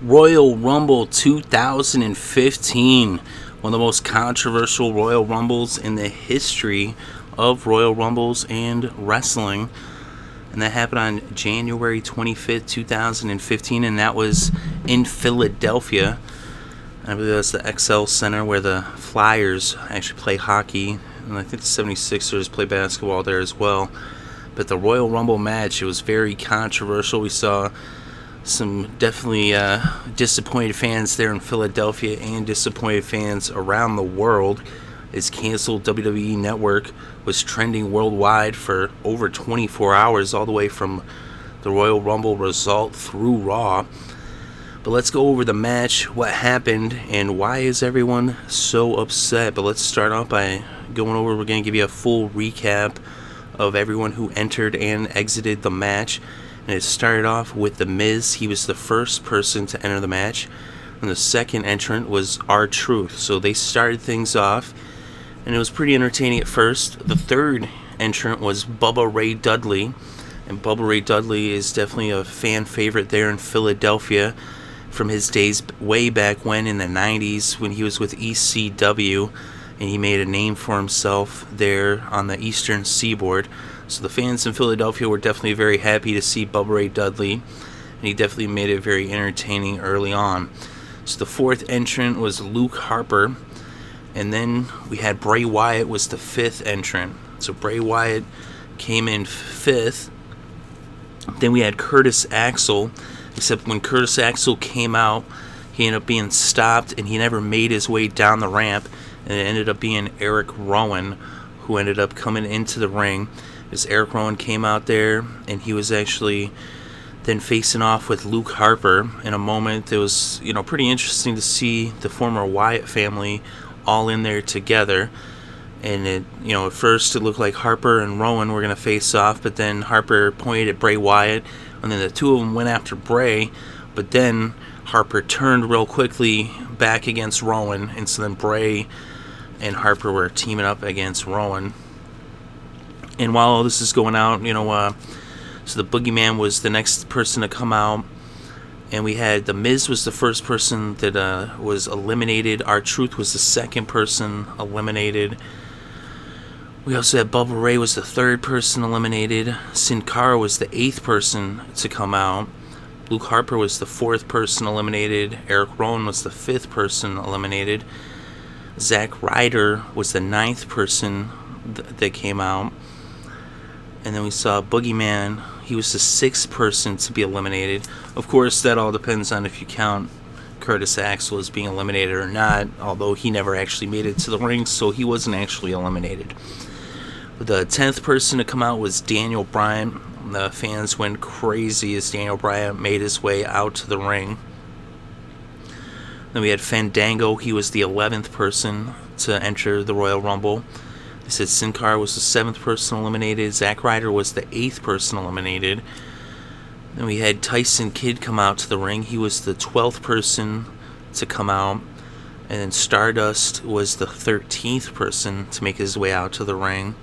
Royal Rumble 2015, one of the most controversial Royal Rumbles in the history of Royal Rumbles and wrestling. And that happened on January 25th, 2015, and that was in Philadelphia. I believe that's the XL Center where the Flyers actually play hockey, and I think the 76ers play basketball there as well. But the Royal Rumble match, it was very controversial. We saw some definitely disappointed fans there in Philadelphia and disappointed fans around the world. Its canceled WWE Network was trending worldwide for over 24 hours, all the way from the Royal Rumble result through Raw. But let's go over the match, what happened, and why is everyone so upset. But let's start off by going over, we're going to give you a full recap of everyone who entered and exited the match. And it started off with The Miz. He was the first person to enter the match. And the second entrant was R-Truth. So they started things off, and it was pretty entertaining at first. The third entrant was Bubba Ray Dudley. And Bubba Ray Dudley is definitely a fan favorite there in Philadelphia from his days way back when in the 90s when he was with ECW. And he made a name for himself there on the Eastern Seaboard. So the fans in Philadelphia were definitely very happy to see Bubba Ray Dudley, and he definitely made it very entertaining early on. So the fourth entrant was Luke Harper, and then we had Bray Wyatt was the fifth entrant. So Bray Wyatt came in fifth. Then we had Curtis Axel, except when Curtis Axel came out, he ended up being stopped, and he never made his way down the ramp, and it ended up being Eric Rowan who ended up coming into the ring. As Eric Rowan came out there, and he was actually then facing off with Luke Harper in a moment. It was, pretty interesting to see the former Wyatt family all in there together. And it, at first it looked like Harper and Rowan were going to face off, but then Harper pointed at Bray Wyatt, and then the two of them went after Bray, but then Harper turned real quickly back against Rowan, and so then Bray and Harper were teaming up against Rowan. And while all this is going out, so the Boogeyman was the next person to come out. And we had The Miz was the first person that was eliminated. R-Truth was the second person eliminated. We also had Bubba Ray was the third person eliminated. Sin Cara was the eighth person to come out. Luke Harper was the fourth person eliminated. Eric Rowan was the fifth person eliminated. Zack Ryder was the ninth person that came out. And then we saw Boogeyman. He was the sixth person to be eliminated. Of course, that all depends on if you count Curtis Axel as being eliminated or not, although he never actually made it to the ring, so he wasn't actually eliminated. The 10th person to come out was Daniel Bryan. The fans went crazy as Daniel Bryan made his way out to the ring. Then we had Fandango. He was the 11th person to enter the Royal Rumble. They said Sin Cara was the 7th person eliminated. Zack Ryder was the 8th person eliminated. Then we had Tyson Kidd come out to the ring. He was the 12th person to come out. And then Stardust was the 13th person to make his way out to the ring.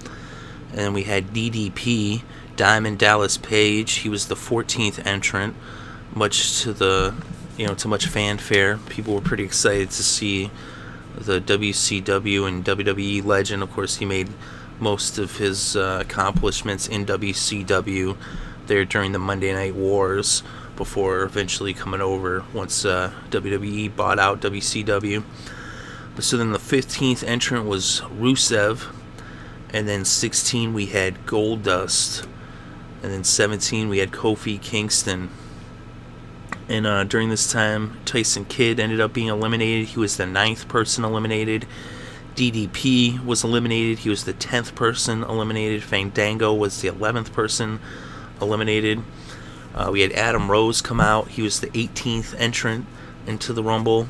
And then we had DDP, Diamond Dallas Page. He was the 14th entrant, much to the to much fanfare. People were pretty excited to see the WCW and WWE legend. Of course, he made most of his accomplishments in WCW there during the Monday Night Wars before eventually coming over once WWE bought out WCW. So then the 15th entrant was Rusev, and then 16 we had Goldust, and then 17 we had Kofi Kingston. And during this time, Tyson Kidd ended up being eliminated. He was the 9th person eliminated. DDP was eliminated. He was the 10th person eliminated. Fandango was the 11th person eliminated. We had Adam Rose come out. He was the 18th entrant into the Rumble.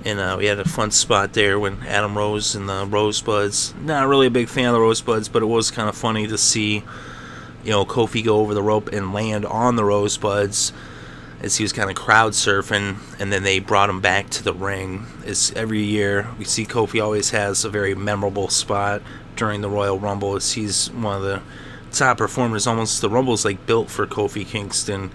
And we had a fun spot there when Adam Rose and the Rosebuds. Not really a big fan of the Rosebuds, but it was kind of funny to see, Kofi go over the rope and land on the Rosebuds as he was kind of crowd surfing, and then they brought him back to the ring. As every year we see Kofi always has a very memorable spot during the Royal Rumble, as he's one of the top performers. Almost the Rumble's like built for Kofi Kingston,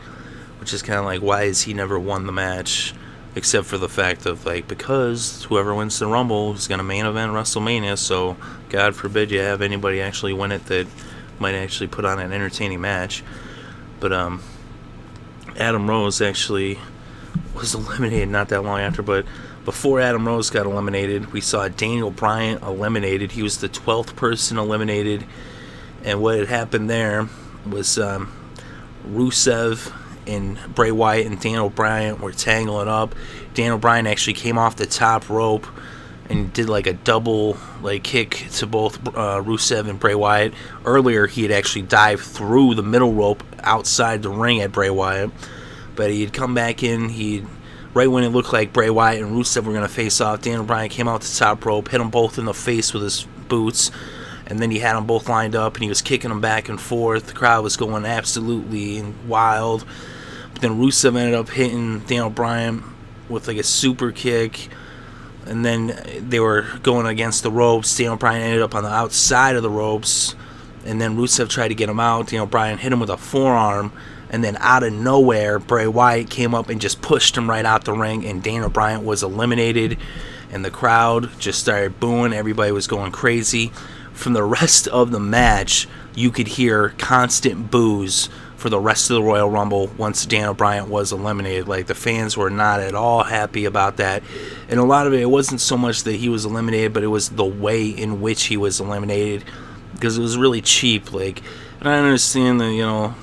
which is kind of like, why has he never won the match? except for the fact of, like, because whoever wins the Rumble is going to main event WrestleMania, so God forbid you have anybody actually win it that might actually put on an entertaining match. But Adam Rose actually was eliminated not that long after, but before Adam Rose got eliminated, we saw Daniel Bryan eliminated. He was the 12th person eliminated, and what had happened there was Rusev and Bray Wyatt and Daniel Bryan were tangling up. Daniel Bryan actually came off the top rope and did like a double kick to both Rusev and Bray Wyatt. Earlier, he had actually dived through the middle rope outside the ring at Bray Wyatt, but he had come back in. Right when it looked like Bray Wyatt and Rusev were going to face off, Daniel Bryan came out the top rope, hit them both in the face with his boots, and then he had them both lined up, and he was kicking them back and forth. The crowd was going absolutely wild. But then Rusev ended up hitting Daniel Bryan with like a super kick, and then they were going against the ropes. Daniel Bryan ended up on the outside of the ropes, and then Rusev tried to get him out. Daniel Bryan hit him with a forearm, and then out of nowhere, Bray Wyatt came up and just pushed him right out the ring, and Daniel Bryan was eliminated, and the crowd just started booing. Everybody was going crazy. From the rest of the match, you could hear constant boos for the rest of the Royal Rumble once Daniel Bryan was eliminated. Like, the fans were not at all happy about that. And a lot of it wasn't so much that he was eliminated, but it was the way in which he was eliminated, because it was really cheap. Like, and I understand that,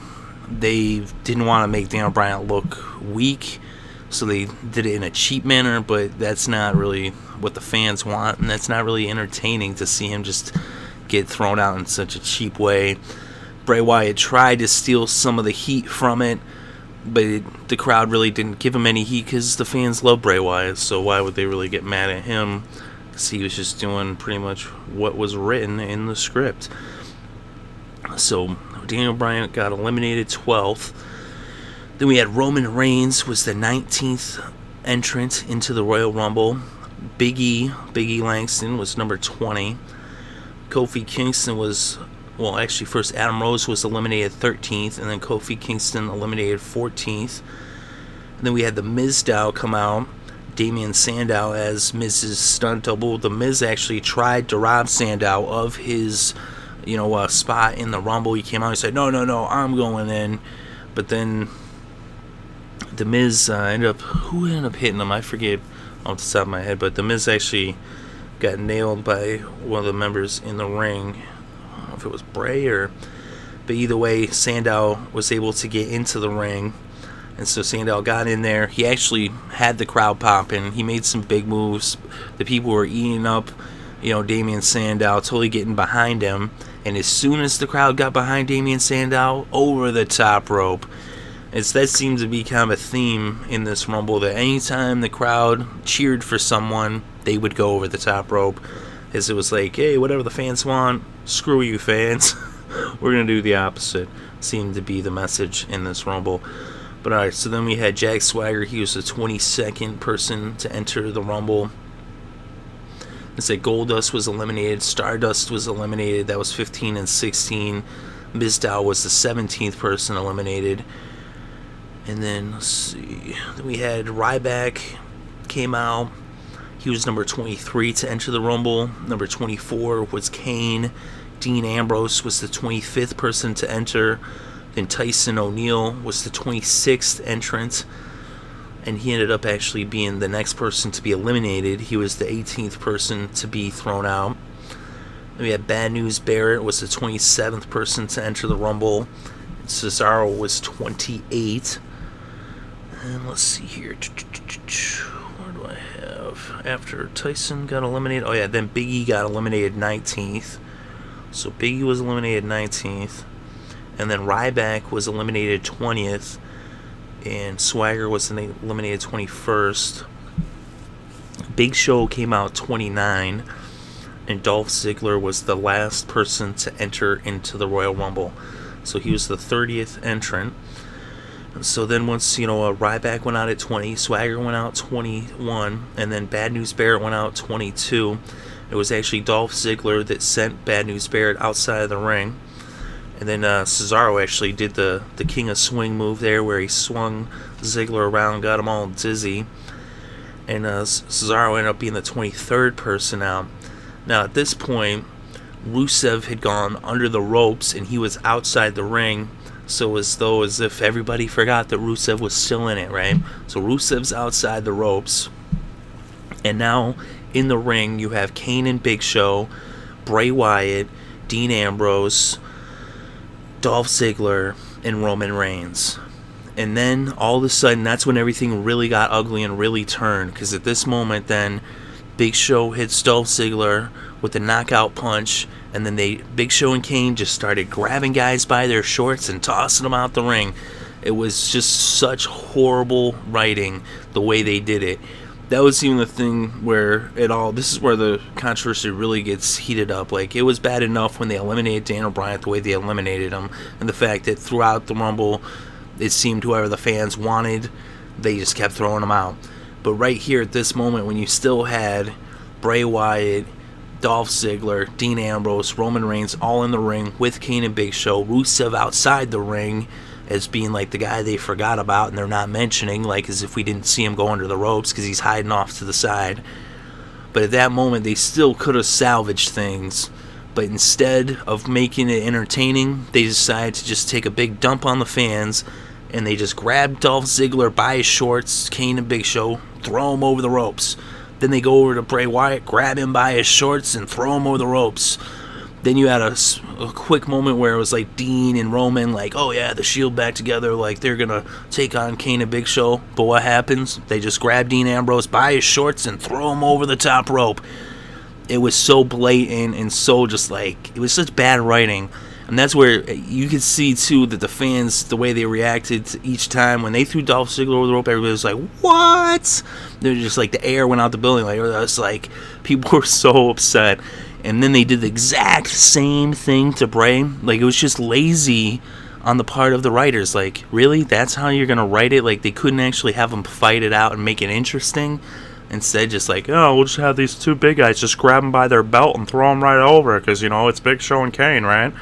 they didn't want to make Daniel Bryan look weak, so they did it in a cheap manner, but that's not really what the fans want, and that's not really entertaining to see him just get thrown out in such a cheap way. Bray Wyatt tried to steal some of the heat from it, but the crowd really didn't give him any heat because the fans love Bray Wyatt, so why would they really get mad at him? Because he was just doing pretty much what was written in the script. So Daniel Bryan got eliminated 12th. Then we had Roman Reigns was the 19th entrant into the Royal Rumble. Big E Langston was number 20. Kofi Kingston was, first Adam Rose was eliminated 13th, and then Kofi Kingston eliminated 14th. And then we had the Mizdow come out, Damian Sandow as Miz's stunt double. The Miz actually tried to rob Sandow of his spot in the Rumble. He came out and said, no, I'm going in. But then the Miz ended up hitting him? I forget off the top of my head, but the Miz actually got nailed by one of the members in the ring. I don't know if it was Bray but either way, Sandow was able to get into the ring, and so Sandow got in there. He actually had the crowd popping. He made some big moves. The people were eating up Damian Sandow, totally getting behind him. And as soon as the crowd got behind Damian Sandow, over the top rope. That seems to be kind of a theme in this Rumble, that anytime the crowd cheered for someone, they would go over the top rope. As it was like, hey, whatever the fans want, screw you fans. We're going to do the opposite. Seemed to be the message in this Rumble. But alright, so then we had Jack Swagger. He was the 22nd person to enter the Rumble. It's like Goldust was eliminated, Stardust was eliminated, that was 15 and 16. Mizdow was the 17th person eliminated. And then, let's see, then we had Ryback came out. He was number 23 to enter the Rumble. Number 24 was Kane. Dean Ambrose was the 25th person to enter. Then Tyson O'Neil was the 26th entrant, and he ended up actually being the next person to be eliminated. He was the 18th person to be thrown out. Then we had Bad News Barrett was the 27th person to enter the Rumble. Cesaro was 28. And let's see here. Where do I have? After Tyson got eliminated. Oh yeah, then Big E got eliminated 19th. So Big E was eliminated 19th. And then Ryback was eliminated 20th. And Swagger was eliminated 21st. Big Show came out 29. And Dolph Ziggler was the last person to enter into the Royal Rumble. So he was the 30th entrant. So then once, Ryback went out at 20, Swagger went out 21, and then Bad News Barrett went out 22. It was actually Dolph Ziggler that sent Bad News Barrett outside of the ring. And then Cesaro actually did the King of Swing move there, where he swung Ziggler around, got him all dizzy. and Cesaro ended up being the 23rd person out. Now, at this point, Rusev had gone under the ropes, and he was outside the ring, so as if everybody forgot that Rusev was still in it, right? So Rusev's outside the ropes, and now in the ring you have Kane and Big Show, Bray Wyatt, Dean Ambrose, Dolph Ziggler, and Roman Reigns. And then all of a sudden, that's when everything really got ugly and really turned, because at this moment then Big Show hits Dolph Ziggler with a knockout punch, and then Big Show and Kane just started grabbing guys by their shorts and tossing them out the ring. It was just such horrible writing the way they did it. That was even the thing where this is where the controversy really gets heated up. Like, it was bad enough when they eliminated Daniel Bryan the way they eliminated him, and the fact that throughout the Rumble, it seemed whoever the fans wanted, they just kept throwing them out. But right here at this moment, when you still had Bray Wyatt, Dolph Ziggler, Dean Ambrose, Roman Reigns all in the ring with Kane and Big Show, Rusev outside the ring as being like the guy they forgot about and they're not mentioning, like as if we didn't see him go under the ropes because he's hiding off to the side. But at that moment, they still could have salvaged things. But instead of making it entertaining, they decided to just take a big dump on the fans, and they just grabbed Dolph Ziggler by his shorts, Kane and Big Show, throw him over the ropes. Then they go over to Bray Wyatt, grab him by his shorts, and throw him over the ropes. Then you had a quick moment where it was like Dean and Roman, like, oh yeah, the Shield back together, like they're going to take on Kane and Big Show. But what happens? They just grab Dean Ambrose by his shorts and throw him over the top rope. It was so blatant and so just like, it was such bad writing. And that's where you could see too that the fans, the way they reacted to each time when they threw Dolph Ziggler over the rope, everybody was like, what? They're just like, the air went out the building. Like, it was like, people were so upset. And then they did the exact same thing to Bray. Like, it was just lazy on the part of the writers. Like, really? That's how you're going to write it? Like, they couldn't actually have them fight it out and make it interesting? Instead, just like, oh, we'll just have these two big guys just grab them by their belt and throw them right over because, you know, it's Big Show and Kane, right?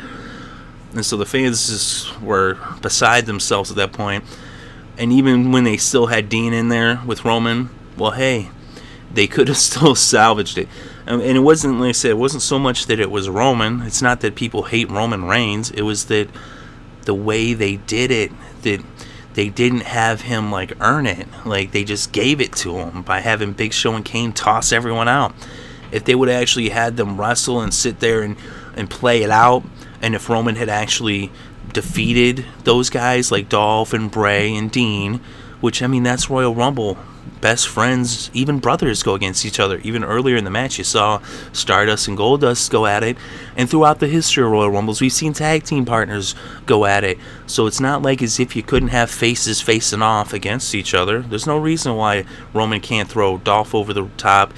And so the fans just were beside themselves at that point. And even when they still had Dean in there with Roman, well, hey, they could have still salvaged it. And it wasn't, like I said, it wasn't so much that it was Roman. It's not that people hate Roman Reigns. It was that the way they did it, that they didn't have him, like, earn it. Like, they just gave it to him by having Big Show and Kane toss everyone out. If they would have actually had them wrestle and sit there and play it out, and if Roman had actually defeated those guys like Dolph and Bray and Dean, which, I mean, that's Royal Rumble. Best friends, even brothers, go against each other. Even earlier in the match, you saw Stardust and Goldust go at it. And throughout the history of Royal Rumbles, we've seen tag team partners go at it. So it's not like as if you couldn't have faces facing off against each other. There's no reason why Roman can't throw Dolph over the top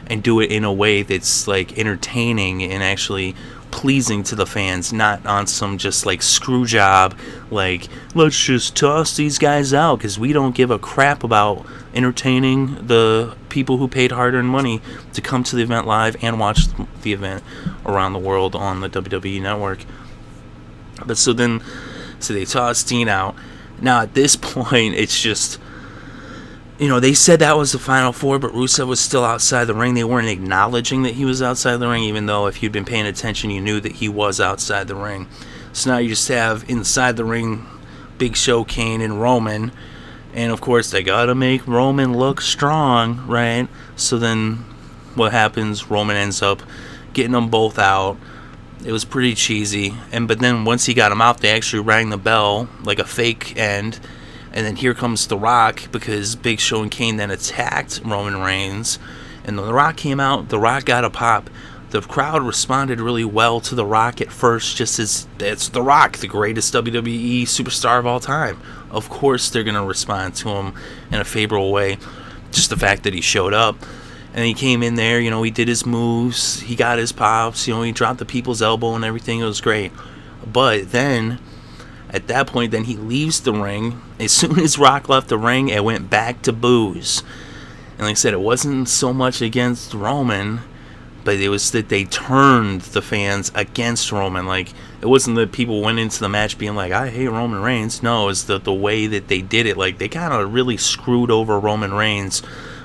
and do it in a way that's like entertaining and actually pleasing to the fans, not on some just like screw job, like let's just toss these guys out because we don't give a crap about entertaining the people who paid hard-earned money to come to the event live and watch the event around the world on the WWE Network. But so they tossed Dean out. Now at this point, it's just, you know, they said that was the Final Four, but Rusev was still outside the ring. They weren't acknowledging that he was outside the ring, even though if you'd been paying attention, you knew that he was outside the ring. So now you just have inside the ring Big Show, Kane, and Roman. And, of course, they got to make Roman look strong, right? So then what happens? Roman ends up getting them both out. It was pretty cheesy. But then once he got them out, they actually rang the bell, like a fake end. And then here comes The Rock, because Big Show and Kane then attacked Roman Reigns. And when The Rock came out, The Rock got a pop. The crowd responded really well to The Rock at first, just as it's The Rock, the greatest WWE superstar of all time. Of course they're going to respond to him in a favorable way. Just the fact that he showed up. And he came in there, you know, he did his moves, he got his pops, you know, he dropped the people's elbow and everything. It was great. But then, at that point, then he leaves the ring. As soon as Rock left the ring, it went back to boos. And like I said, it wasn't so much against Roman, but it was that they turned the fans against Roman. Like, it wasn't that people went into the match being like, I hate Roman Reigns. No, it's the way that they did it. Like, they kind of really screwed over Roman Reigns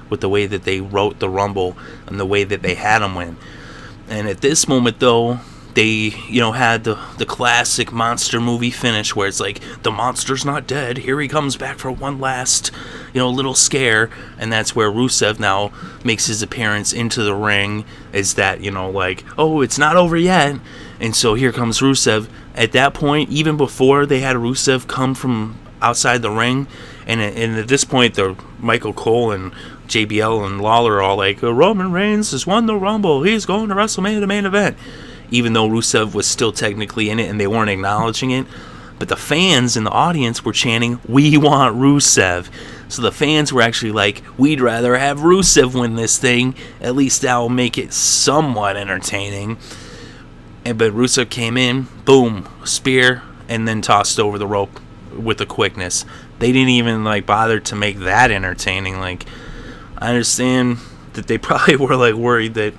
with the way that they wrote the Rumble and the way that they had them win. And at this moment, though, they, had the classic monster movie finish where it's like, the monster's not dead, here he comes back for one last, little scare. And that's where Rusev now makes his appearance into the ring, is that, oh, it's not over yet. And so here comes Rusev. At that point, even before they had Rusev come from outside the ring, and at this point, Michael Cole and JBL and Lawler are all like, Roman Reigns has won the Rumble, he's going to WrestleMania, the main event. Even though Rusev was still technically in it and they weren't acknowledging it. But the fans in the audience were chanting, we want Rusev. So the fans were actually like, we'd rather have Rusev win this thing. At least that will make it somewhat entertaining. But Rusev came in, boom, spear, and then tossed over the rope with a quickness. They didn't even bother to make that entertaining. I understand that they probably were worried that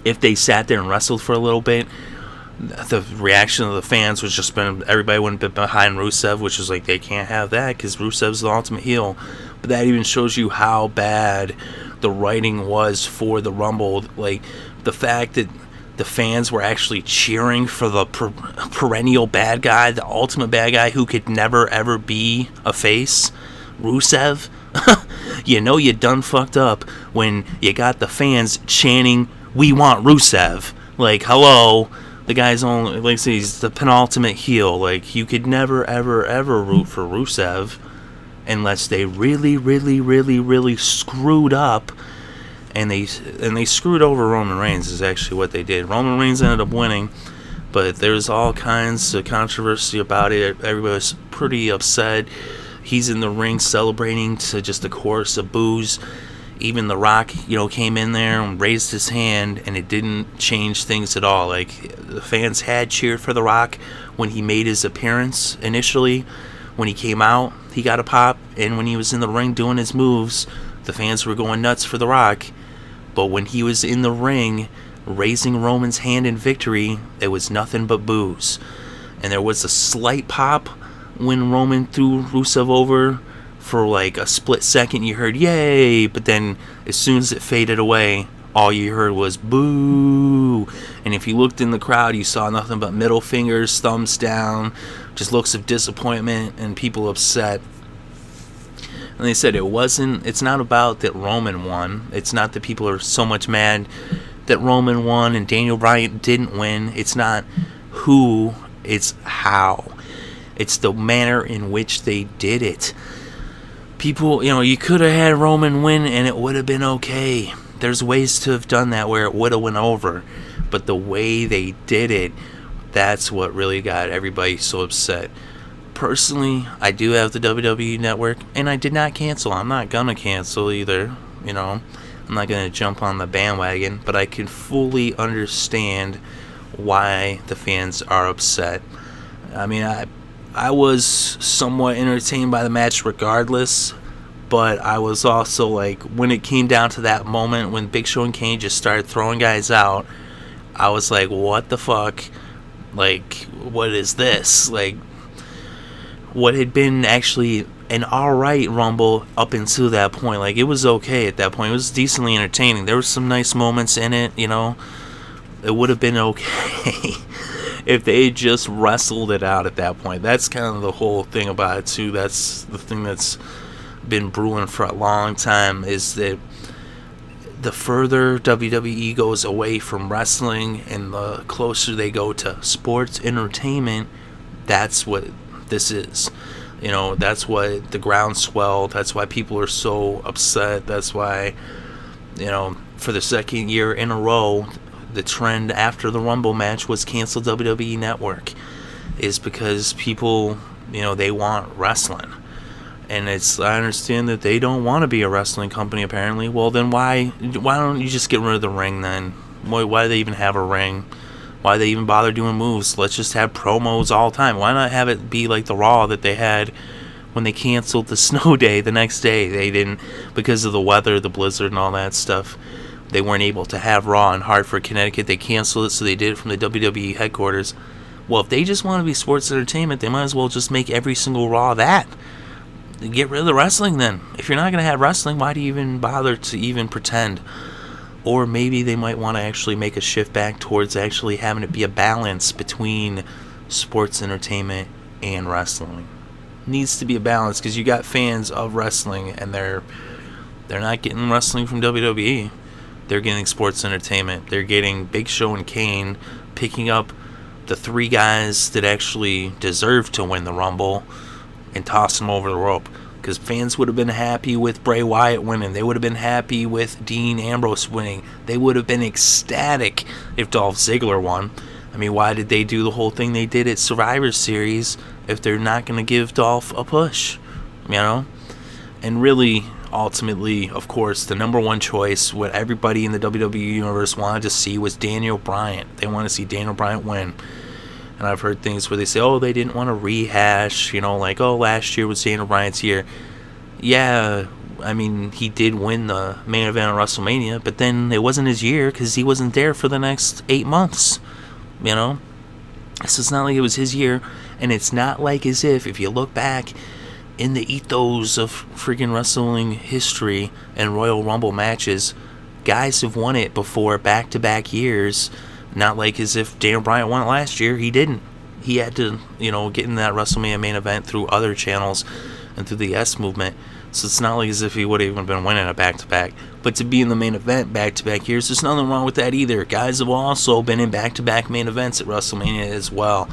if they sat there and wrestled for a little bit, the reaction of the fans was just everybody wouldn't be behind Rusev, which is they can't have that because Rusev's the ultimate heel. But that even shows you how bad the writing was for the Rumble. The fact that the fans were actually cheering for the perennial bad guy, the ultimate bad guy who could never ever be a face, Rusev. You done fucked up when you got the fans chanting, we want Rusev. Hello, the guy's only, he's the penultimate heel. You could never, ever, ever root for Rusev unless they really, really, really, really screwed up. And they screwed over Roman Reigns is actually what they did. Roman Reigns ended up winning, but there's all kinds of controversy about it. Everybody was pretty upset. He's in the ring celebrating to just a chorus of boos. Even The Rock, came in there and raised his hand, and it didn't change things at all. The fans had cheered for The Rock when he made his appearance initially. When he came out, he got a pop, and when he was in the ring doing his moves, the fans were going nuts for The Rock. But when he was in the ring raising Roman's hand in victory, there was nothing but boos. And there was a slight pop when Roman threw Rusev over. For a split second you heard yay, but then as soon as it faded away, all you heard was boo. And if you looked in the crowd, you saw nothing but middle fingers, thumbs down, just looks of disappointment and people upset. And they said it's not about that Roman won. It's not that people are so much mad that Roman won and Daniel Bryan didn't win. It's not who, it's how. It's the manner in which they did it. People, you could have had Roman win and it would have been okay. There's ways to have done that where it would have went over. But the way they did it, that's what really got everybody so upset. Personally, I do have the WWE Network, and I did not cancel. I'm not going to cancel either, I'm not going to jump on the bandwagon, but I can fully understand why the fans are upset. I mean, I was somewhat entertained by the match regardless, but I was also when it came down to that moment when Big Show and Kane just started throwing guys out, I was like, what the fuck? What is this? What had been actually an alright Rumble up until that point. It was okay at that point. It was decently entertaining. There were some nice moments in it, It would have been okay if they had just wrestled it out at that point. That's kind of the whole thing about it, too. That's the thing that's been brewing for a long time, is that the further WWE goes away from wrestling and the closer they go to sports entertainment, that's what this is. That's what the groundswell, that's why people are so upset. That's why, for the second year in a row, the trend after the Rumble match was cancel WWE Network, is because people, they want wrestling. And I understand that they don't want to be a wrestling company apparently. Well, then why don't you just get rid of the ring then? Why do they even have a ring? Why do they even bother doing moves? Let's just have promos all the time. Why not have it be like the Raw that they had when they canceled the snow day the next day? They didn't, because of the weather, the blizzard and all that stuff. They weren't able to have Raw in Hartford, Connecticut. They canceled it, so they did it from the WWE headquarters. Well, if they just want to be sports entertainment, they might as well just make every single Raw that. get rid of the wrestling then. If you're not going to have wrestling, why do you even bother to even pretend? Or maybe they might want to actually make a shift back towards actually having it be a balance between sports entertainment and wrestling. Needs to be a balance, because you got fans of wrestling and they're not getting wrestling from WWE. They're getting sports entertainment. They're getting Big Show and Kane picking up the three guys that actually deserve to win the Rumble and tossing them over the rope. Because fans would have been happy with Bray Wyatt winning. They would have been happy with Dean Ambrose winning. They would have been ecstatic if Dolph Ziggler won. I mean, why did they do the whole thing they did at Survivor Series if they're not going to give Dolph a push? You know? And really, ultimately, of course, the number one choice, what everybody in the WWE Universe wanted to see, was Daniel Bryan. They want to see Daniel Bryan win. And I've heard things where they say, oh, they didn't want to rehash, like, oh, last year was Daniel Bryan's year. Yeah, I mean, he did win the main event of WrestleMania, but then it wasn't his year because he wasn't there for the next 8 months, So it's not like it was his year, and it's not like as if you look back in the ethos of freaking wrestling history and Royal Rumble matches, guys have won it before back-to-back years. Not like as if Daniel Bryan won it last year. He didn't. He had to, get in that WrestleMania main event through other channels and through the Yes movement. So it's not like as if he would have even been winning a back-to-back. But to be in the main event back-to-back years, there's nothing wrong with that either. Guys have also been in back-to-back main events at WrestleMania as well.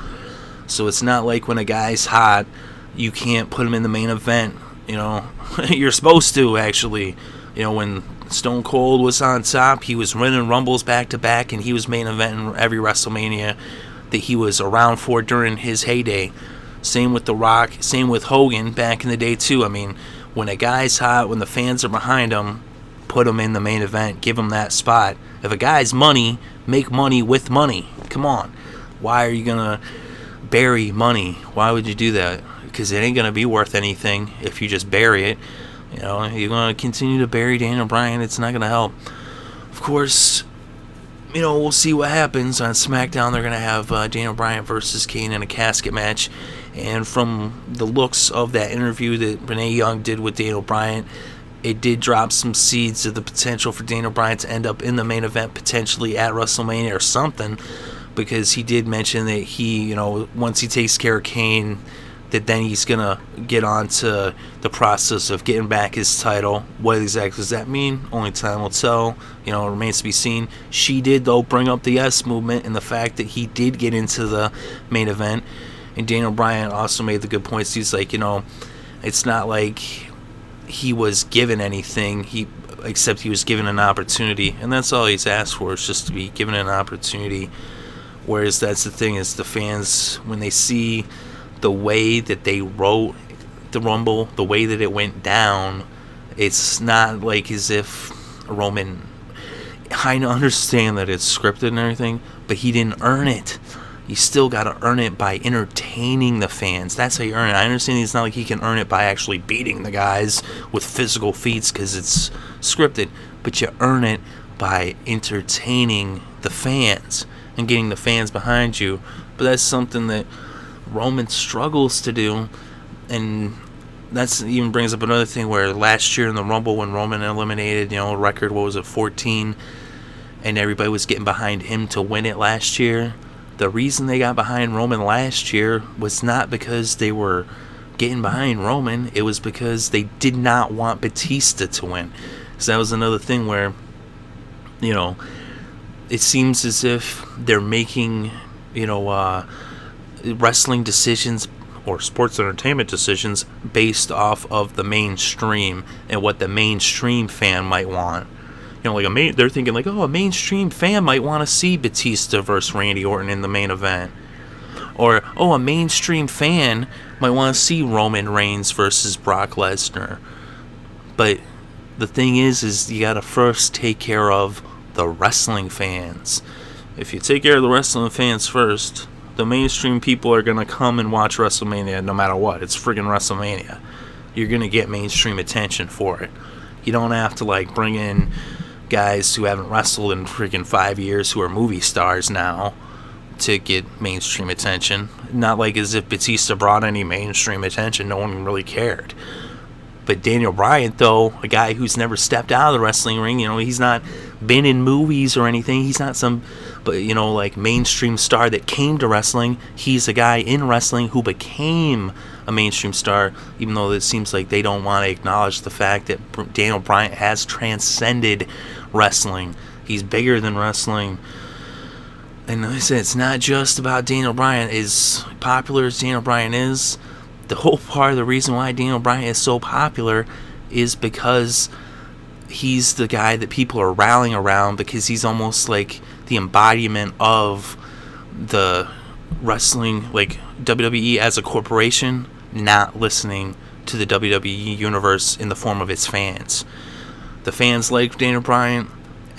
So it's not like when a guy's hot, you can't put him in the main event. You're supposed to, actually. When Stone Cold was on top, he was winning Rumbles back-to-back, and he was main eventing every WrestleMania that he was around for during his heyday. Same with The Rock, same with Hogan back in the day, too. I mean, when a guy's hot, when the fans are behind him, put him in the main event, give him that spot. If a guy's money, make money with money. Come on. Why are you going to bury money? Why would you do that? Because it ain't going to be worth anything if you just bury it. You're going to continue to bury Daniel Bryan. It's not going to help. Of course, we'll see what happens on SmackDown. They're going to have Daniel Bryan versus Kane in a casket match. And from the looks of that interview that Renee Young did with Daniel Bryan, it did drop some seeds of the potential for Daniel Bryan to end up in the main event, potentially at WrestleMania or something. Because he did mention that he, once he takes care of Kane, that then he's going to get on to the process of getting back his title. What exactly does that mean? Only time will tell. It remains to be seen. She did, though, bring up the Yes movement and the fact that he did get into the main event. And Daniel Bryan also made the good points. He's like, it's not like he was given anything, except he was given an opportunity. And that's all he's asked for, is just to be given an opportunity. Whereas that's the thing, is the fans, when they see the way that they wrote the Rumble, the way that it went down, it's not like as if Roman... I understand that it's scripted and everything, but he didn't earn it. You still got to earn it by entertaining the fans. That's how you earn it. I understand it's not like he can earn it by actually beating the guys with physical feats because it's scripted, but you earn it by entertaining the fans and getting the fans behind you. But that's something that Roman struggles to do, and that's even brings up another thing where last year in the Rumble, when Roman eliminated, record, 14, and everybody was getting behind him to win it last year. The reason they got behind Roman last year was not because they were getting behind Roman, it was because they did not want Batista to win. So that was another thing where, it seems as if they're making, wrestling decisions or sports entertainment decisions based off of the mainstream and what the mainstream fan might want. They're thinking like, a mainstream fan might want to see Batista versus Randy Orton in the main event. Or, a mainstream fan might want to see Roman Reigns versus Brock Lesnar. But the thing is you got to first take care of the wrestling fans. If you take care of the wrestling fans first, the mainstream people are going to come and watch WrestleMania no matter what. It's friggin' WrestleMania. You're going to get mainstream attention for it. You don't have to, bring in guys who haven't wrestled in friggin' 5 years who are movie stars now to get mainstream attention. Not like as if Batista brought any mainstream attention. No one really cared. But Daniel Bryan, though, a guy who's never stepped out of the wrestling ring, he's not been in movies or anything. He's not some, like mainstream star that came to wrestling. He's a guy in wrestling who became a mainstream star, even though it seems like they don't want to acknowledge the fact that Daniel Bryan has transcended wrestling. He's bigger than wrestling. And like I said, it's not just about Daniel Bryan. As popular as Daniel Bryan is, the whole part of the reason why Daniel Bryan is so popular is because he's the guy that people are rallying around, because he's almost like the embodiment of the wrestling, like WWE as a corporation, not listening to the WWE Universe in the form of its fans. The fans like Daniel Bryan,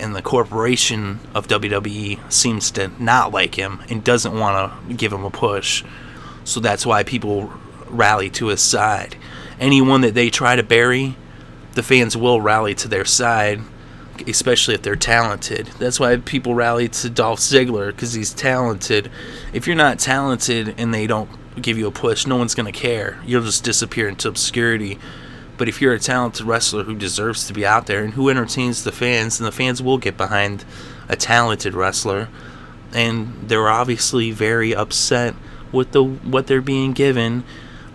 and the corporation of WWE seems to not like him and doesn't want to give him a push. So that's why people rally to his side. Anyone that they try to bury, the fans will rally to their side, especially if they're talented. That's why people rally to Dolph Ziggler, because he's talented. If you're not talented and they don't give you a push, no one's going to care. You'll just disappear into obscurity. But if you're a talented wrestler who deserves to be out there and who entertains the fans, then the fans will get behind a talented wrestler. And they're obviously very upset with what they're being given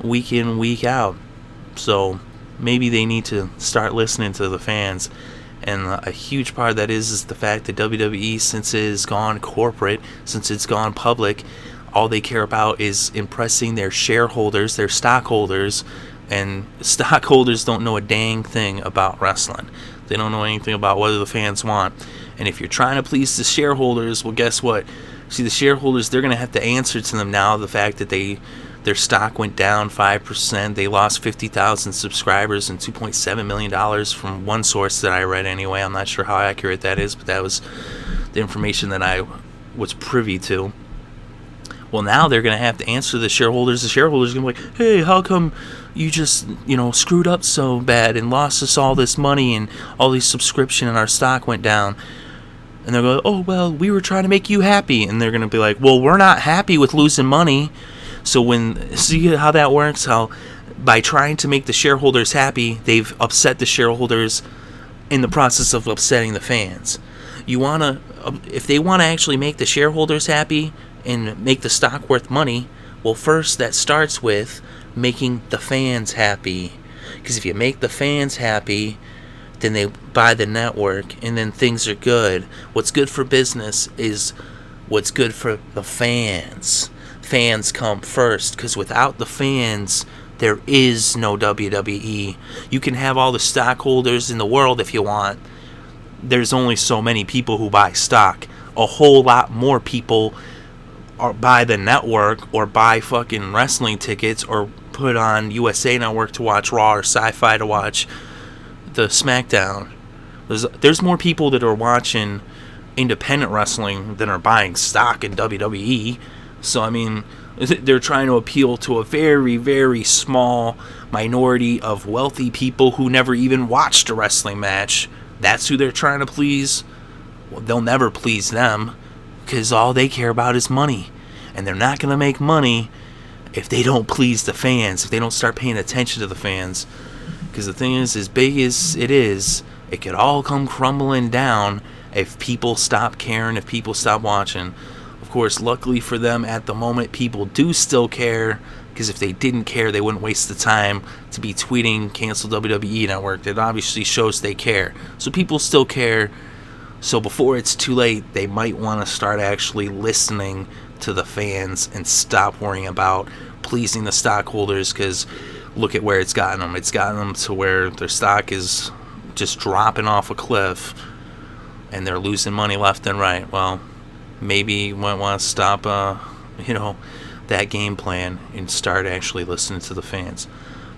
week in, week out. So maybe they need to start listening to the fans. And a huge part of that is the fact that WWE, since it has gone corporate, since it's gone public, all they care about is impressing their shareholders, their stockholders. And stockholders don't know a dang thing about wrestling. They don't know anything about what the fans want. And if you're trying to please the shareholders, well, guess what? See, the shareholders, they're going to have to answer to them now the fact that their stock went down 5%. They lost 50,000 subscribers and $2.7 million from one source that I read anyway. I'm not sure how accurate that is, but that was the information that I was privy to. Well, now they're going to have to answer the shareholders. The shareholders are going to be like, hey, how come you just, screwed up so bad and lost us all this money and all these subscription and our stock went down? And they're going, oh, well, we were trying to make you happy. And they're going to be like, well, we're not happy with losing money. So see how that works? How by trying to make the shareholders happy, they've upset the shareholders in the process of upsetting the fans. If they want to actually make the shareholders happy and make the stock worth money, well, first that starts with making the fans happy. Because if you make the fans happy, then they buy the network, and then things are good. What's good for business is what's good for the fans. Fans come first, because without the fans, there is no WWE. You can have all the stockholders in the world if you want. There's only so many people who buy stock. A whole lot more people or buy the network or buy fucking wrestling tickets or put on USA Network to watch Raw or Sci-Fi to watch the SmackDown. There's more people that are watching independent wrestling than are buying stock in WWE. So, I mean, they're trying to appeal to a very, very small minority of wealthy people who never even watched a wrestling match. That's who they're trying to please. Well, they'll never please them, because all they care about is money. And they're not going to make money if they don't please the fans, if they don't start paying attention to the fans. Because the thing is, as big as it is, it could all come crumbling down if people stop caring, if people stop watching. Of course, luckily for them, at the moment, people do still care, because if they didn't care, they wouldn't waste the time to be tweeting cancel WWE Network. That obviously shows they care. So people still care. So before it's too late, they might want to start actually listening to the fans and stop worrying about pleasing the stockholders, because look at where it's gotten them. It's gotten them to where their stock is just dropping off a cliff and they're losing money left and right. Well, maybe you might want to stop that game plan and start actually listening to the fans.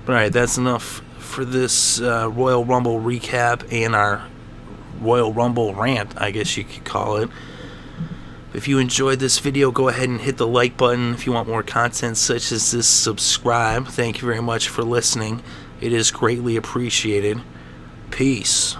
But alright, that's enough for this Royal Rumble recap and our Royal Rumble rant, I guess you could call it. If you enjoyed this video, go ahead and hit the like button. If you want more content such as this, subscribe. Thank you very much for listening. It is greatly appreciated. Peace.